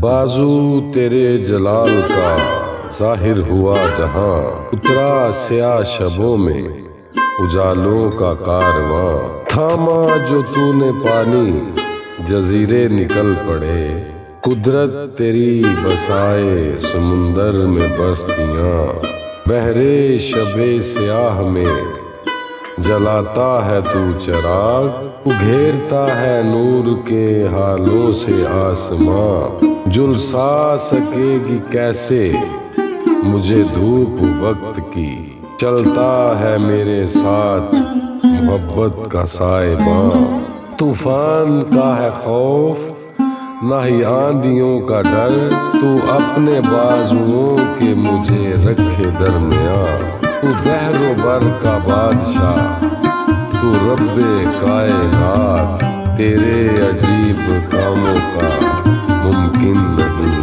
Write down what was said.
بازو تیرے جلال کا ظاہر ہوا جہاں، اترا سیاہ شبوں میں اجالوں کا کارواں، تھاما جو تو نے پانی جزیرے نکل پڑے، قدرت تیری بسائے سمندر میں بستیاں، بہرے شب سیاہ میں جلاتا ہے تو چراغ، تو گھیرتا ہے نور کے ہالوں سے آسماں، جلسا سکے گی کیسے مجھے دھوپ وقت کی، چلتا ہے میرے ساتھ محبت کا سائباں، طوفان کا ہے خوف نہ ہی آندھیوں کا ڈر، تو اپنے بازوؤں کے مجھے رکھے درمیاں، تو بحر و بر کا بادشاہ، تو رب کائنات، تیرے عجیب کاموں کا ممکن نہیں